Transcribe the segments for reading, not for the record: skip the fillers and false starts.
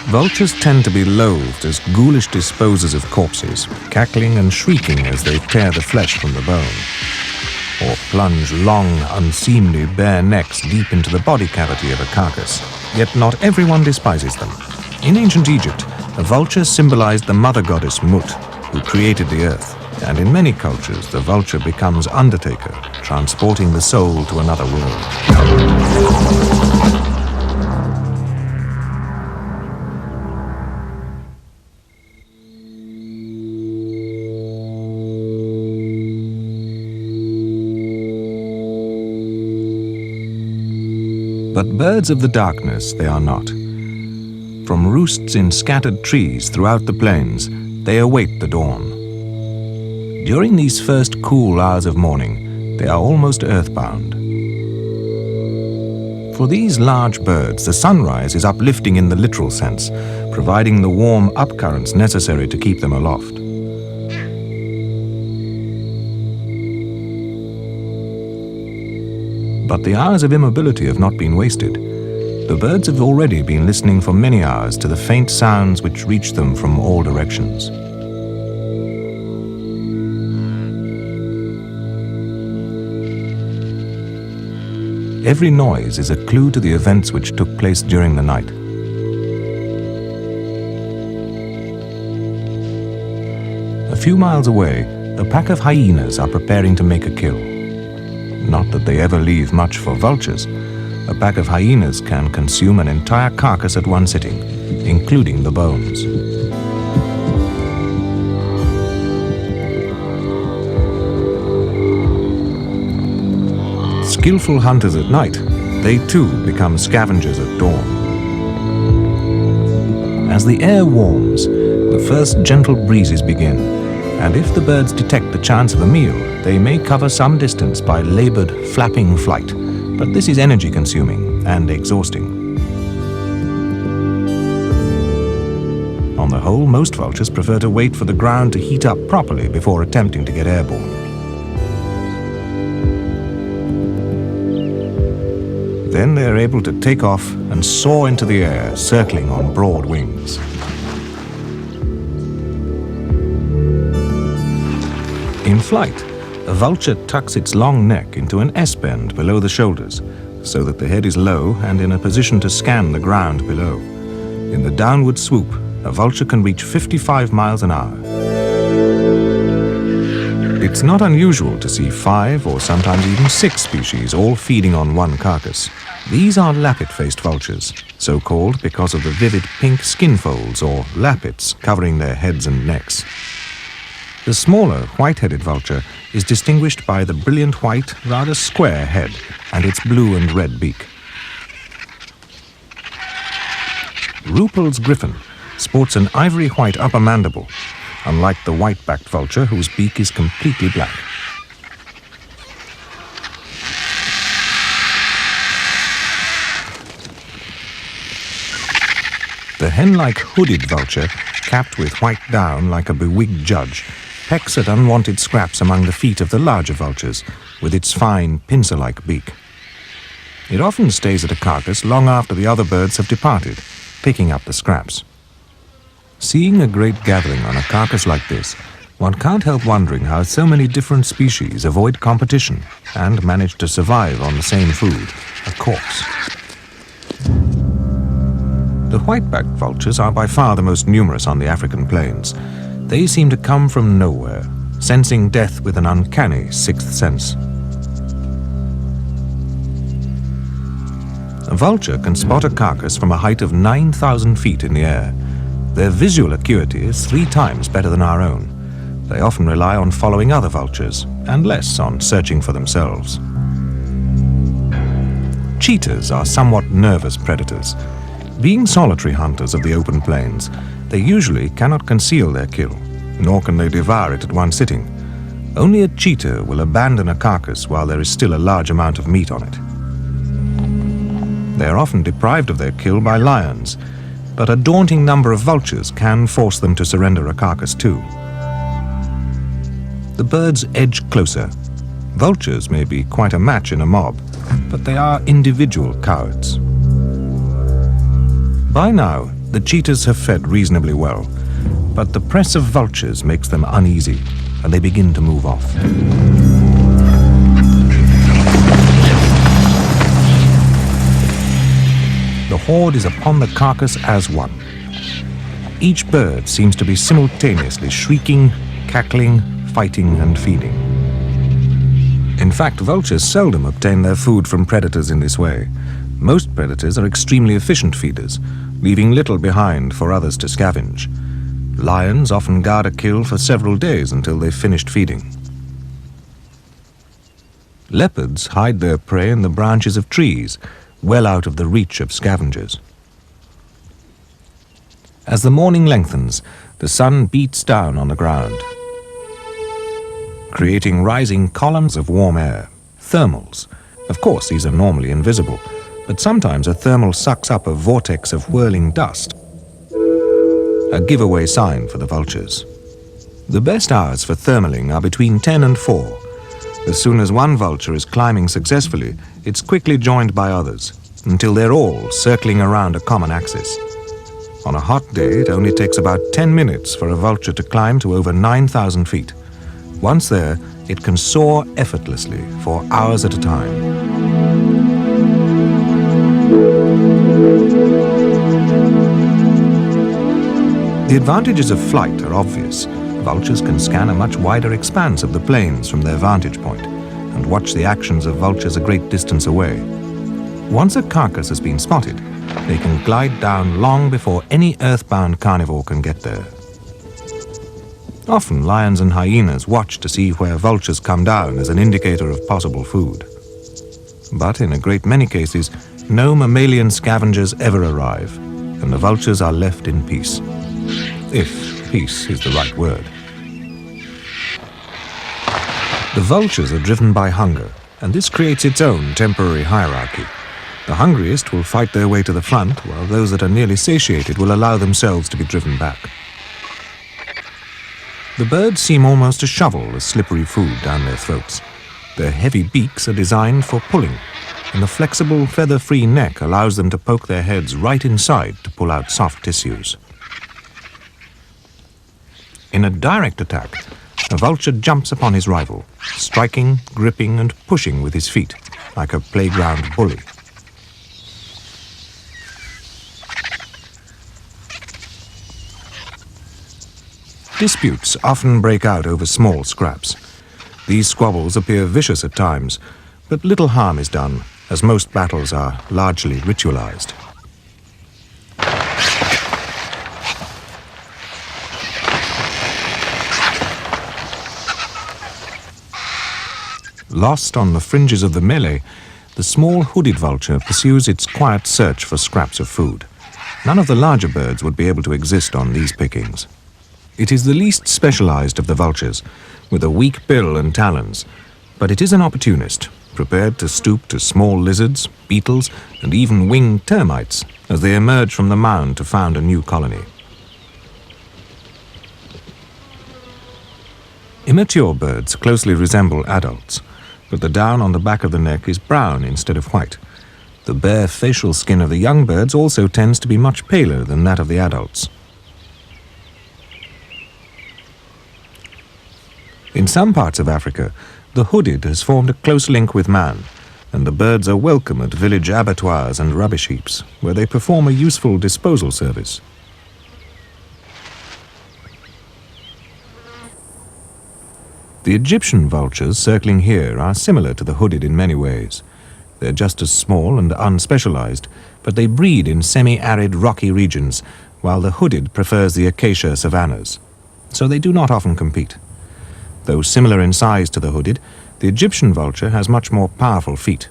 Vultures tend to be loathed as ghoulish disposers of corpses, cackling and shrieking as they tear the flesh from the bone, or plunge long, unseemly bare necks deep into the body cavity of a carcass. Yet not everyone despises them. In ancient Egypt, a vulture symbolized the mother goddess Mut, who created the earth, and in many cultures the vulture becomes undertaker, transporting the soul to another world. But birds of the darkness they are not. From roosts in scattered trees throughout the plains, they await the dawn. During these first cool hours of morning, they are almost earthbound. For these large birds, the sunrise is uplifting in the literal sense, providing the warm upcurrents necessary to keep them aloft. But the hours of immobility have not been wasted. The birds have already been listening for many hours to the faint sounds which reach them from all directions. Every noise is a clue to the events which took place during the night. A few miles away, a pack of hyenas are preparing to make a kill. Not that they ever leave much for vultures. A pack of hyenas can consume an entire carcass at one sitting, including the bones. Skillful hunters at night, they too become scavengers at dawn. As the air warms, the first gentle breezes begin, and if the birds detect the chance of a meal, they may cover some distance by labored, flapping flight, but this is energy-consuming and exhausting. On the whole, most vultures prefer to wait for the ground to heat up properly before attempting to get airborne. Then they are able to take off and soar into the air, circling on broad wings. In flight, a vulture tucks its long neck into an S-bend below the shoulders, so that the head is low and in a position to scan the ground below. In the downward swoop, a vulture can reach 55 miles an hour. It's not unusual to see 5 or sometimes even 6 species all feeding on one carcass. These are lappet-faced vultures, so called because of the vivid pink skin folds or lappets covering their heads and necks. The smaller, white-headed vulture is distinguished by the brilliant white, rather square head and its blue and red beak. Ruppel's griffon sports an ivory-white upper mandible, unlike the white-backed vulture whose beak is completely black. The hen-like hooded vulture, capped with white down like a bewigged judge, pecks at unwanted scraps among the feet of the larger vultures with its fine, pincer-like beak. It often stays at a carcass long after the other birds have departed, picking up the scraps. Seeing a great gathering on a carcass like this, one can't help wondering how so many different species avoid competition and manage to survive on the same food, a corpse. The white-backed vultures are by far the most numerous on the African plains. They seem to come from nowhere, sensing death with an uncanny sixth sense. A vulture can spot a carcass from a height of 9,000 feet in the air. Their visual acuity is 3 times better than our own. They often rely on following other vultures, and less on searching for themselves. Cheetahs are somewhat nervous predators. Being solitary hunters of the open plains, they usually cannot conceal their kill, nor can they devour it at one sitting. Only a cheetah will abandon a carcass while there is still a large amount of meat on it. They are often deprived of their kill by lions, but a daunting number of vultures can force them to surrender a carcass too. The birds edge closer. Vultures may be quite a match in a mob, but they are individual cowards. By now, the cheetahs have fed reasonably well, but the press of vultures makes them uneasy, and they begin to move off. The horde is upon the carcass as one. Each bird seems to be simultaneously shrieking, cackling, fighting and feeding. In fact, vultures seldom obtain their food from predators in this way. Most predators are extremely efficient feeders, leaving little behind for others to scavenge. Lions often guard a kill for several days until they've finished feeding. Leopards hide their prey in the branches of trees, well out of the reach of scavengers. As the morning lengthens, the sun beats down on the ground, creating rising columns of warm air, thermals. Of course, these are normally invisible, but sometimes a thermal sucks up a vortex of whirling dust, a giveaway sign for the vultures. The best hours for thermaling are between 10 and 4. As soon as one vulture is climbing successfully, it's quickly joined by others, until they're all circling around a common axis. On a hot day, it only takes about 10 minutes for a vulture to climb to over 9,000 feet. Once there, it can soar effortlessly for hours at a time. The advantages of flight are obvious. Vultures can scan a much wider expanse of the plains from their vantage point and watch the actions of vultures a great distance away. Once a carcass has been spotted, they can glide down long before any earthbound carnivore can get there. Often lions and hyenas watch to see where vultures come down as an indicator of possible food. But in a great many cases, no mammalian scavengers ever arrive, and the vultures are left in peace. If peace is the right word. The vultures are driven by hunger, and this creates its own temporary hierarchy. The hungriest will fight their way to the front, while those that are nearly satiated will allow themselves to be driven back. The birds seem almost to shovel the slippery food down their throats. Their heavy beaks are designed for pulling, and the flexible, feather-free neck allows them to poke their heads right inside to pull out soft tissues. In a direct attack, a vulture jumps upon his rival, striking, gripping and pushing with his feet, like a playground bully. Disputes often break out over small scraps. These squabbles appear vicious at times, but little harm is done, as most battles are largely ritualized. Lost on the fringes of the melee, the small hooded vulture pursues its quiet search for scraps of food. None of the larger birds would be able to exist on these pickings. It is the least specialized of the vultures, with a weak bill and talons, but it is an opportunist, prepared to stoop to small lizards, beetles, and even winged termites as they emerge from the mound to found a new colony. Immature birds closely resemble adults, but the down on the back of the neck is brown instead of white. The bare facial skin of the young birds also tends to be much paler than that of the adults. In some parts of Africa, the hooded has formed a close link with man, and the birds are welcome at village abattoirs and rubbish heaps, where they perform a useful disposal service. The Egyptian vultures circling here are similar to the hooded in many ways. They're just as small and unspecialized, but they breed in semi-arid rocky regions, while the hooded prefers the acacia savannas, so they do not often compete. Though similar in size to the hooded, the Egyptian vulture has much more powerful feet.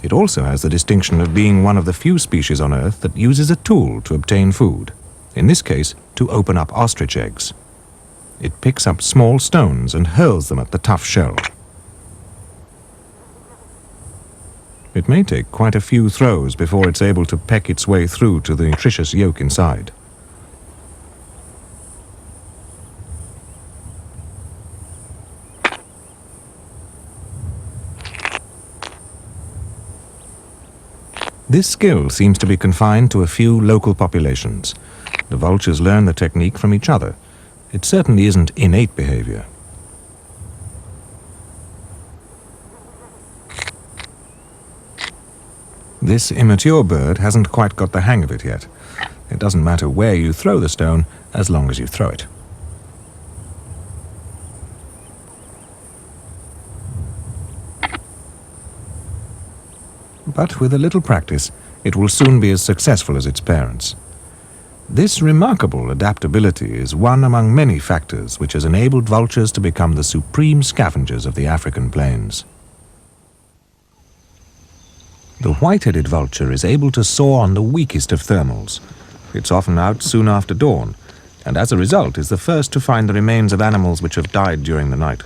It also has the distinction of being one of the few species on Earth that uses a tool to obtain food, in this case, to open up ostrich eggs. It picks up small stones and hurls them at the tough shell. It may take quite a few throws before it's able to peck its way through to the nutritious yolk inside. This skill seems to be confined to a few local populations. The vultures learn the technique from each other. It certainly isn't innate behavior. This immature bird hasn't quite got the hang of it yet. It doesn't matter where you throw the stone, as long as you throw it. But with a little practice, it will soon be as successful as its parents. This remarkable adaptability is one among many factors which has enabled vultures to become the supreme scavengers of the African plains. The white-headed vulture is able to soar on the weakest of thermals. It's often out soon after dawn, and as a result is the first to find the remains of animals which have died during the night.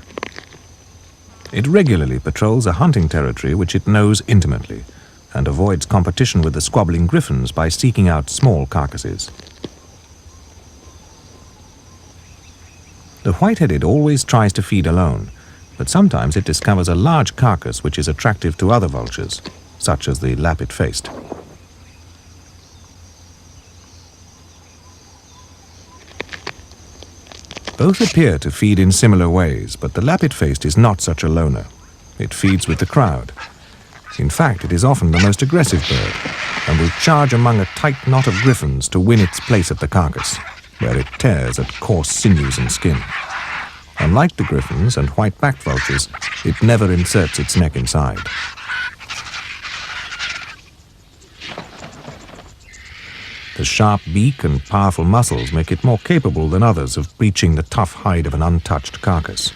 It regularly patrols a hunting territory which it knows intimately, and avoids competition with the squabbling griffons by seeking out small carcasses. The white-headed always tries to feed alone, but sometimes it discovers a large carcass which is attractive to other vultures, such as the lappet-faced. Both appear to feed in similar ways, but the lappet-faced is not such a loner. It feeds with the crowd. In fact, it is often the most aggressive bird, and will charge among a tight knot of griffons to win its place at the carcass, where it tears at coarse sinews and skin. Unlike the griffons and white-backed vultures, it never inserts its neck inside. The sharp beak and powerful muscles make it more capable than others of breaching the tough hide of an untouched carcass.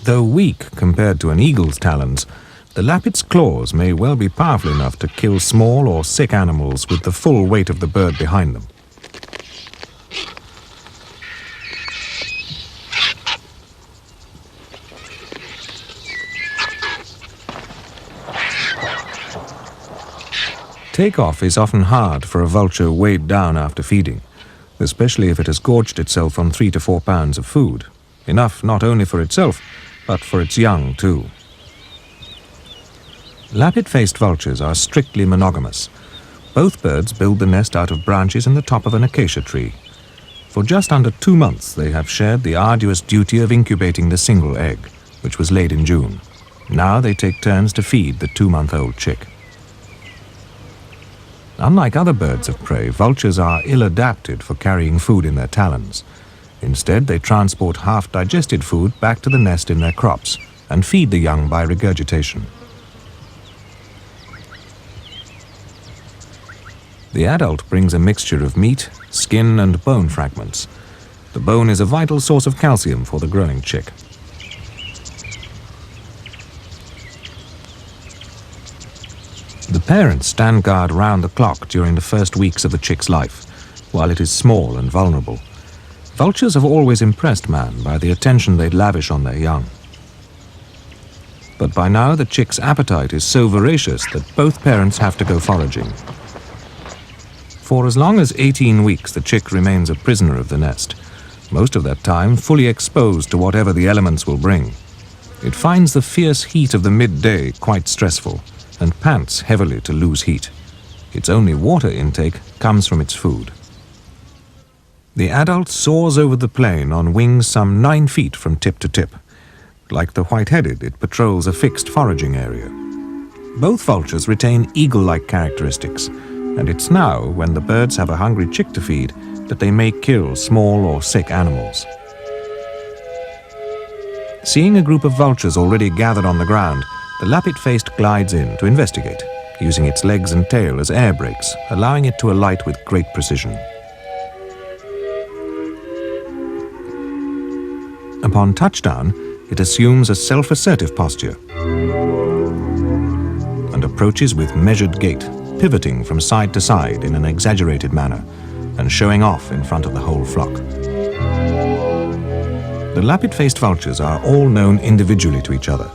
Though weak compared to an eagle's talons, the lappet's claws may well be powerful enough to kill small or sick animals with the full weight of the bird behind them. Takeoff is often hard for a vulture weighed down after feeding, especially if it has gorged itself on 3 to 4 pounds of food, enough not only for itself, but for its young too. Lappet-faced vultures are strictly monogamous. Both birds build the nest out of branches in the top of an acacia tree. For just under 2 months they have shared the arduous duty of incubating the single egg, which was laid in June. Now they take turns to feed the 2-month-old chick. Unlike other birds of prey, vultures are ill-adapted for carrying food in their talons. Instead, they transport half-digested food back to the nest in their crops and feed the young by regurgitation. The adult brings a mixture of meat, skin, and bone fragments. The bone is a vital source of calcium for the growing chick. The parents stand guard round the clock during the first weeks of the chick's life, while it is small and vulnerable. Vultures have always impressed man by the attention they lavish on their young. But by now the chick's appetite is so voracious that both parents have to go foraging. For as long as 18 weeks the chick remains a prisoner of the nest, most of that time fully exposed to whatever the elements will bring. It finds the fierce heat of the midday quite stressful, and pants heavily to lose heat. Its only water intake comes from its food. The adult soars over the plain on wings some 9 feet from tip to tip. Like the white-headed, it patrols a fixed foraging area. Both vultures retain eagle-like characteristics, and it's now, when the birds have a hungry chick to feed, that they may kill small or sick animals. Seeing a group of vultures already gathered on the ground, the lappet-faced glides in to investigate, using its legs and tail as air brakes, allowing it to alight with great precision. Upon touchdown, it assumes a self-assertive posture and approaches with measured gait, pivoting from side to side in an exaggerated manner, and showing off in front of the whole flock. The lappet-faced vultures are all known individually to each other,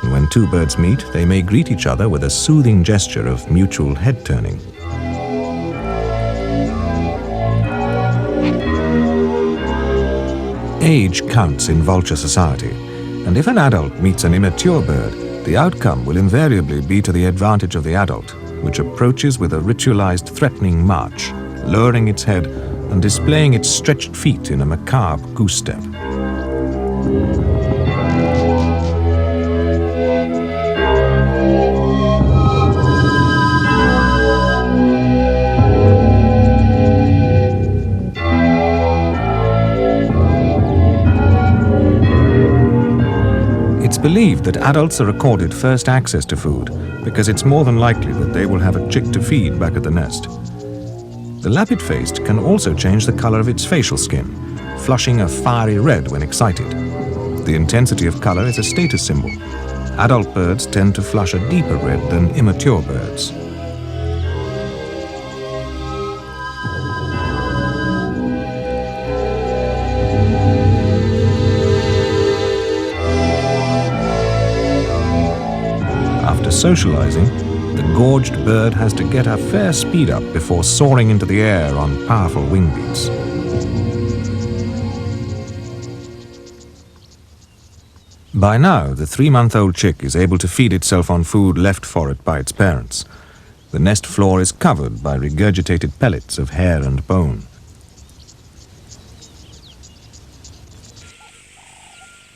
and when two birds meet, they may greet each other with a soothing gesture of mutual head-turning. Age counts in vulture society, and if an adult meets an immature bird, the outcome will invariably be to the advantage of the adult, which approaches with a ritualized threatening march, lowering its head and displaying its stretched feet in a macabre goose step. It's believed that adults are accorded first access to food because it's more than likely that they will have a chick to feed back at the nest. The lappet-faced can also change the color of its facial skin, flushing a fiery red when excited. The intensity of color is a status symbol. Adult birds tend to flush a deeper red than immature birds. After socializing, the gorged bird has to get a fair speed up before soaring into the air on powerful wing beats. By now, the 3-month-old chick is able to feed itself on food left for it by its parents. The nest floor is covered by regurgitated pellets of hair and bone.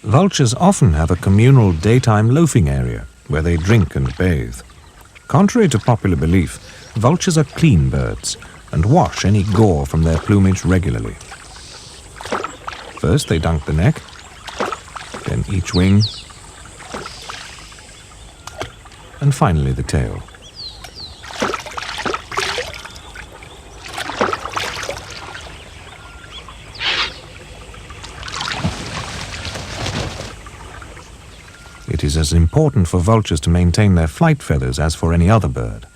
Vultures often have a communal daytime loafing area where they drink and bathe. Contrary to popular belief, vultures are clean birds and wash any gore from their plumage regularly. First they dunk the neck, then each wing, and finally the tail. It is as important for vultures to maintain their flight feathers as for any other bird.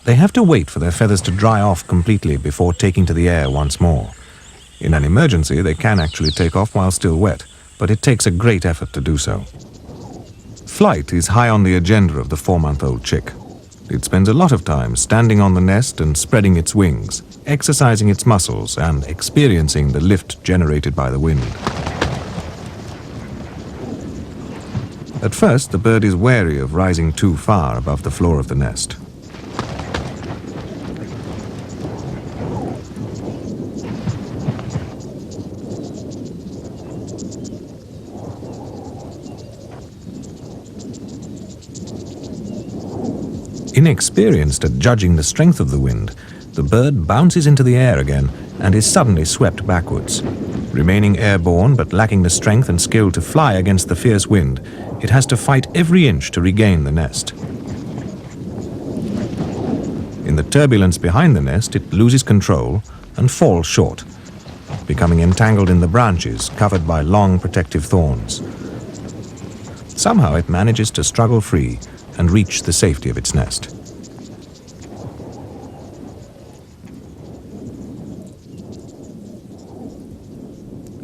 They have to wait for their feathers to dry off completely before taking to the air once more. In an emergency, they can actually take off while still wet, but it takes a great effort to do so. Flight is high on the agenda of the 4-month-old chick. It spends a lot of time standing on the nest and spreading its wings, exercising its muscles and experiencing the lift generated by the wind. At first, the bird is wary of rising too far above the floor of the nest. Inexperienced at judging the strength of the wind, the bird bounces into the air again and is suddenly swept backwards. Remaining airborne but lacking the strength and skill to fly against the fierce wind, it has to fight every inch to regain the nest. In the turbulence behind the nest, it loses control and falls short, becoming entangled in the branches covered by long protective thorns. Somehow it manages to struggle free and reach the safety of its nest.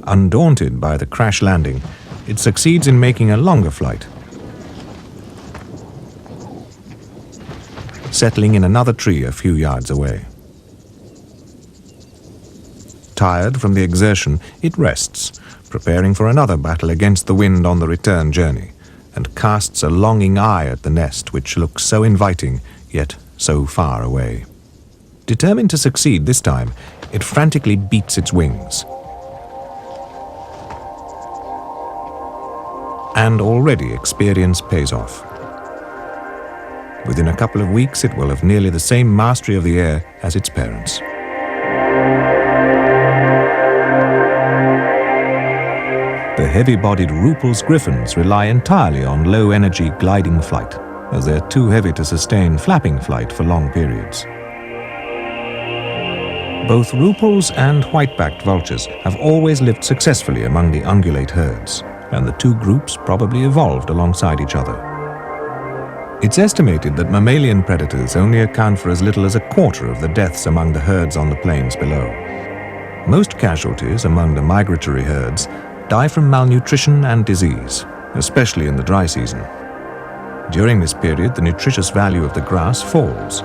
Undaunted by the crash landing, it succeeds in making a longer flight, settling in another tree a few yards away. Tired from the exertion, it rests, preparing for another battle against the wind on the return journey, and casts a longing eye at the nest which looks so inviting, yet so far away. Determined to succeed this time, it frantically beats its wings. And already experience pays off. Within a couple of weeks, it will have nearly the same mastery of the air as its parents. The heavy-bodied Rupel's griffons rely entirely on low-energy gliding flight, as they're too heavy to sustain flapping flight for long periods. Both Rupels and white-backed vultures have always lived successfully among the ungulate herds, and the two groups probably evolved alongside each other. It's estimated that mammalian predators only account for as little as a quarter of the deaths among the herds on the plains below. Most casualties among the migratory herds die from malnutrition and disease, especially in the dry season. During this period, the nutritious value of the grass falls.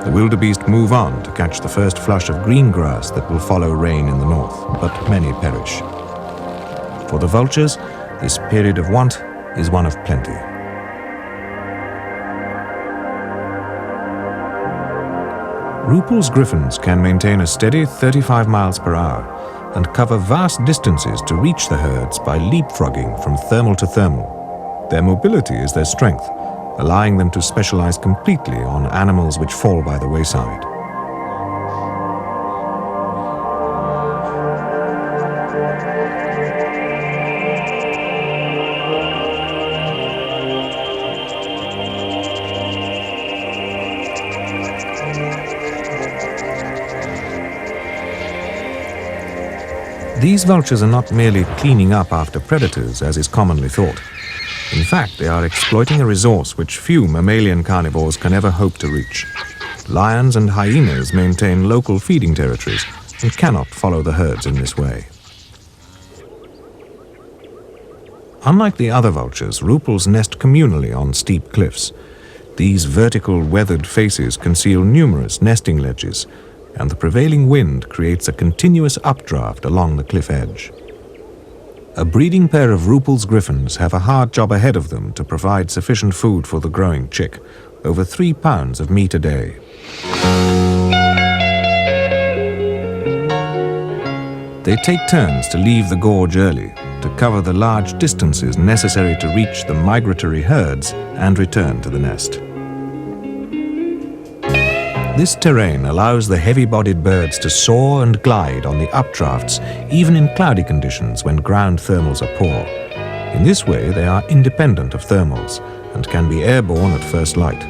The wildebeest move on to catch the first flush of green grass that will follow rain in the north, but many perish. For the vultures, this period of want is one of plenty. Rupel's griffons can maintain a steady 35 miles per hour and cover vast distances to reach the herds by leapfrogging from thermal to thermal. Their mobility is their strength, allowing them to specialize completely on animals which fall by the wayside. These vultures are not merely cleaning up after predators, as is commonly thought. In fact, they are exploiting a resource which few mammalian carnivores can ever hope to reach. Lions and hyenas maintain local feeding territories and cannot follow the herds in this way. Unlike the other vultures, rupels nest communally on steep cliffs. These vertical, weathered faces conceal numerous nesting ledges, and the prevailing wind creates a continuous updraft along the cliff edge. A breeding pair of Rupel's griffons have a hard job ahead of them to provide sufficient food for the growing chick, over 3 pounds of meat a day. They take turns to leave the gorge early, to cover the large distances necessary to reach the migratory herds and return to the nest. This terrain allows the heavy-bodied birds to soar and glide on the updrafts, even in cloudy conditions when ground thermals are poor. In this way, they are independent of thermals and can be airborne at first light.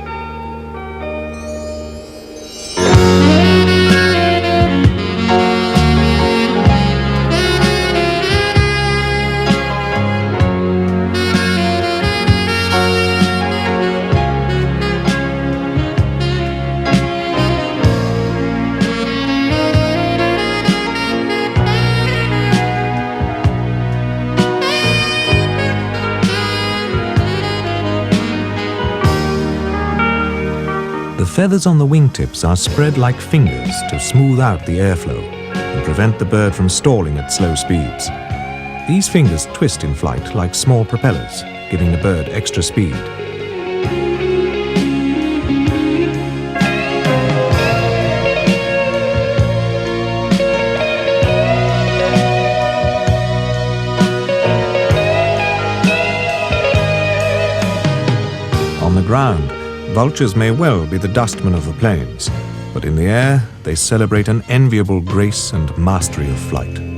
The feathers on the wingtips are spread like fingers to smooth out the airflow and prevent the bird from stalling at slow speeds. These fingers twist in flight like small propellers, giving the bird extra speed. On the ground, vultures may well be the dustmen of the plains, but in the air they celebrate an enviable grace and mastery of flight.